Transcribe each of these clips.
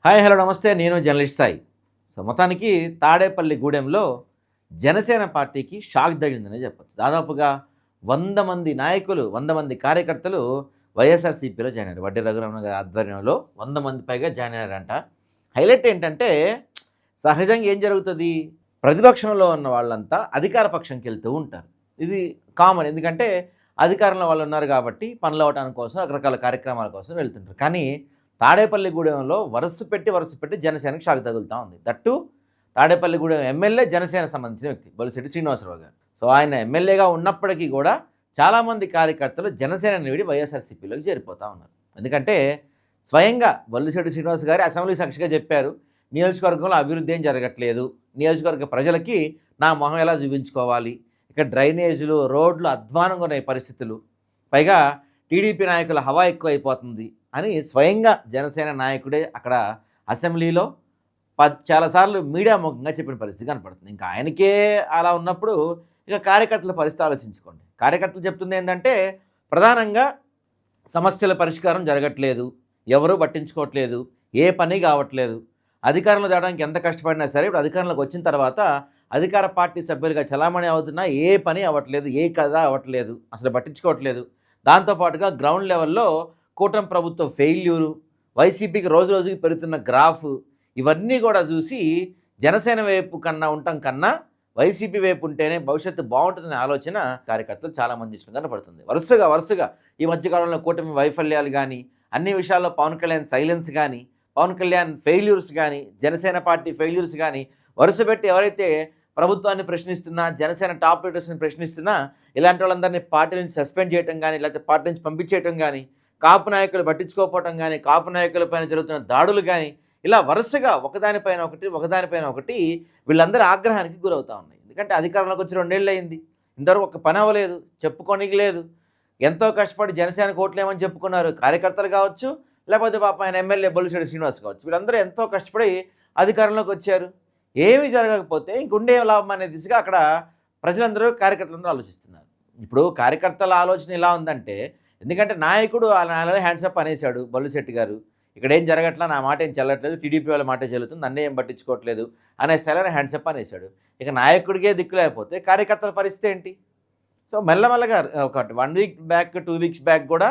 Hi hello నమస్తే. నేను journalist Sai. మొత్తానికి తాడేపల్లిగూడెంలో జనసేన పార్టీకి షాక్ తగిలిందనే చెప్పొచ్చు. దాదాపుగా 100 మంది నాయకులు, 100 మంది కార్యకర్తలు వైఎస్ఆర్‌సీపీలో జాయిన్ అయ్యారు. వడ్డీ రఘురామన్న గారి ఆధ్వర్యంలో 100 మంది పైగా జాయిన్ అయ్యారంట. హైలైట్ ఏంటంటే సహజంగా ఏం జరుగుతుంది, ప్రతిపక్షంలో ఉన్న వాళ్ళంతా అధికార పక్షంకి వెళ్తూ ఉంటారు. ఇది కామన్. ఎందుకంటే అధికారంలో వాళ్ళు ఉన్నారు కాబట్టి పనులు అవ్వటానికి కోసం రకరకాల కార్యక్రమాల కోసం వెళ్తుంటారు. కానీ తాడేపల్లిగూడెంలో వరుస పెట్టి జనసేనకి షాక్ తగులుతూ ఉంది. దట్టు తాడేపల్లిగూడెం ఎమ్మెల్యే జనసేనకు సంబంధించిన వ్యక్తి బొలిశెట్టి శ్రీనివాసరావు గారు. ఆయన ఎమ్మెల్యేగా ఉన్నప్పటికీ కూడా చాలామంది కార్యకర్తలు జనసేనని వీడి వైఎస్ఆర్‌సీపీలోకి చేరిపోతూ ఉన్నారు. ఎందుకంటే స్వయంగా బొలిశెట్టి శ్రీనివాస్ గారు అసెంబ్లీ సాక్షిగా చెప్పారు, నియోజకవర్గంలో అభివృద్ధి ఏం జరగట్లేదు, నియోజకవర్గ ప్రజలకి నా మొహం ఎలా చూపించుకోవాలి, ఇక్కడ డ్రైనేజీలు, రోడ్లు అధ్వానంగా ఉన్నాయి పరిస్థితులు, పైగా టీడీపీ నాయకుల హవా ఎక్కువైపోతుంది అని స్వయంగా జనసేన నాయకుడే అక్కడ అసెంబ్లీలో చాలాసార్లు మీడియా ముఖంగా చెప్పిన పరిస్థితి కనపడుతుంది. ఇంకా ఆయనకే అలా ఉన్నప్పుడు ఇక కార్యకర్తల పరిస్థితి ఆలోచించుకోండి. కార్యకర్తలు చెప్తుంది ఏంటంటే ప్రధానంగా సమస్యల పరిష్కారం జరగట్లేదు, ఎవరూ పట్టించుకోవట్లేదు, ఏ పని కావట్లేదు. అధికారంలో తేవడానికి ఎంత కష్టపడినా సరే ఇప్పుడు అధికారంలోకి వచ్చిన తర్వాత అధికార పార్టీ సభ్యులుగా చలామణి అవుతున్నా ఏ పని అవ్వట్లేదు, ఏ కథ అవ్వట్లేదు, అసలు పట్టించుకోవట్లేదు. దాంతోపాటుగా గ్రౌండ్ లెవెల్లో కూటమి ప్రభుత్వ ఫెయిల్యూరు, వైసీపీకి రోజు రోజుకి పెరుగుతున్న గ్రాఫ్, ఇవన్నీ కూడా చూసి జనసేన వైపు కన్నా ఉండటం కన్నా వైసీపీ వైపు ఉంటేనే భవిష్యత్తు బాగుంటుందనే ఆలోచన కార్యకర్తలు చాలామంది ఇష్టం కనపడుతుంది. వరుసగా ఈ మధ్యకాలంలో కూటమి వైఫల్యాలు కానీ, అన్ని విషయాల్లో పవన్ కళ్యాణ్ సైలెన్స్ కానీ, పవన్ కళ్యాణ్ ఫెయిల్యూర్స్ కానీ, జనసేన పార్టీ ఫెయిల్యూర్స్ కానీ వరుసపెట్టి ఎవరైతే ప్రభుత్వాన్ని ప్రశ్నిస్తున్నా, జనసేన టాప్ లీడర్స్ని ప్రశ్నిస్తున్నా, ఇలాంటి వాళ్ళందరినీ పార్టీ నుంచి సస్పెండ్ చేయడం కానీ, లేకపోతే పార్టీ నుంచి పంపించేయటం కానీ, కాపు నాయకులు పట్టించుకోకపోవటం కానీ, కాపు నాయకులపైన జరుగుతున్న దాడులు కానీ, ఇలా వరుసగా ఒకదానిపైన ఒకటి వీళ్ళందరూ ఆగ్రహానికి గురవుతూ ఉన్నాయి. ఎందుకంటే అధికారంలోకి వచ్చి 2 ఏళ్ళు అయింది, ఇంతవరకు ఒక పని అవ్వలేదు, చెప్పుకోనికి లేదు. ఎంతో కష్టపడి జనసేనకు ఓట్లేమని చెప్పుకున్నారు కార్యకర్తలు కావచ్చు, లేకపోతే పాప ఆయన ఎమ్మెల్యే బొలిశెట్టి శ్రీనివాస్ కావచ్చు. వీళ్ళందరూ ఎంతో కష్టపడి అధికారంలోకి వచ్చారు. ఏమీ జరగకపోతే ఇంకుండే లాభం అనే దిశగా అక్కడ ప్రజలందరూ, కార్యకర్తలందరూ ఆలోచిస్తున్నారు. ఇప్పుడు కార్యకర్తల ఆలోచన ఇలా ఉందంటే, ఎందుకంటే నాయకుడు నాలో హ్యాండ్సప్ అనేసాడు బొలిశెట్టి గారు, ఇక్కడ ఏం జరగట్లా, నా మాట ఏం చెల్లట్లేదు, టీడీపీ వాళ్ళ మాట చెల్లుతుంది, నన్నే ఏం పట్టించుకోవట్లేదు అనే స్థాయిలో హ్యాండ్సప్ అనేసాడు. ఇక నాయకుడికే దిక్కు లేకపోతే కార్యకర్తల పరిస్థితి ఏంటి? సో మెల్లమెల్లగా ఒక 1 వీక్ బ్యాక్, 2 వీక్స్ బ్యాక్ కూడా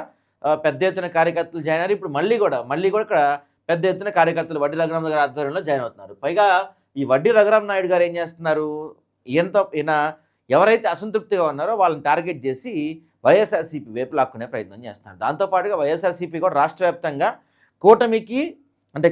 పెద్ద ఎత్తున కార్యకర్తలు జాయిన్ అయ్యారు. ఇప్పుడు మళ్ళీ కూడా ఇక్కడ పెద్ద ఎత్తున కార్యకర్తలు వడ్డీ రఘురామ గారి ఆధ్వర్యంలో జాయిన్ అవుతున్నారు. పైగా ఈ వడ్డీ రఘురామ నాయుడు గారు ఏం చేస్తున్నారు, ఈయన ఎవరైతే అసంతృప్తిగా ఉన్నారో వాళ్ళని టార్గెట్ చేసి వైఎస్ఆర్‌సీపీ వైపు లాక్కునే ప్రయత్నం చేస్తున్నారు. దాంతోపాటుగా వైఎస్ఆర్‌సీపీ కూడా రాష్ట్ర వ్యాప్తంగా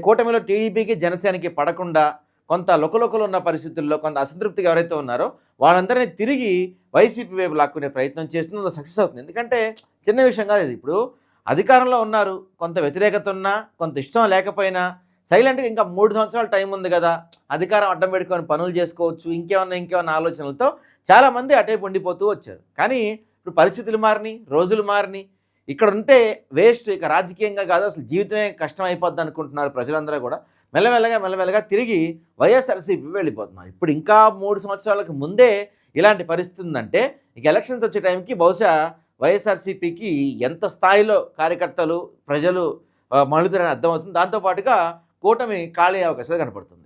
కూటమిలో టీడీపీకి జనసేనకి పడకుండా కొంత లొకలొకలు ఉన్న పరిస్థితుల్లో కొంత అసంతృప్తిగా ఎవరైతే ఉన్నారో వాళ్ళందరినీ తిరిగి వైసీపీ వైపు లాక్కునే ప్రయత్నం చేస్తున్నది సక్సెస్ అవుతుంది. ఎందుకంటే చిన్న విషయం కాదు ఇది. ఇప్పుడు అధికారంలో ఉన్నారు, కొంత వ్యతిరేకత ఉన్నా, కొంత ఇష్టం లేకపోయినా సైలెంట్గా ఇంకా 3 సంవత్సరాల టైం ఉంది కదా, అధికారం అడ్డం పెట్టుకొని పనులు చేసుకోవచ్చు, ఇంకేమన్నా ఆలోచనలతో చాలామంది అటేపు ఉండిపోతూ వచ్చారు. కానీ ఇప్పుడు పరిస్థితులు మారినాయి, రోజులు మారినాయి, ఇక్కడ ఉంటే వేస్ట్, ఇక రాజకీయంగా కాదు అసలు జీవితమే కష్టం అయిపోద్ది అనుకుంటున్నారు ప్రజలందరూ కూడా. మెల్లమెల్లగా తిరిగి వైఎస్ఆర్‌సీపీ వెళ్ళిపోతున్నారు. ఇప్పుడు ఇంకా 3 సంవత్సరాలకు ముందే ఇలాంటి పరిస్థితి ఉందంటే ఇక ఎలక్షన్స్ వచ్చే టైంకి బహుశా వైఎస్ఆర్‌సీపీకి ఎంత స్థాయిలో కార్యకర్తలు, ప్రజలు మళ్ళుతారని అర్థమవుతుంది. దాంతోపాటుగా కూటమి ఖాళీ అవకాశాలు కనపడుతుంది.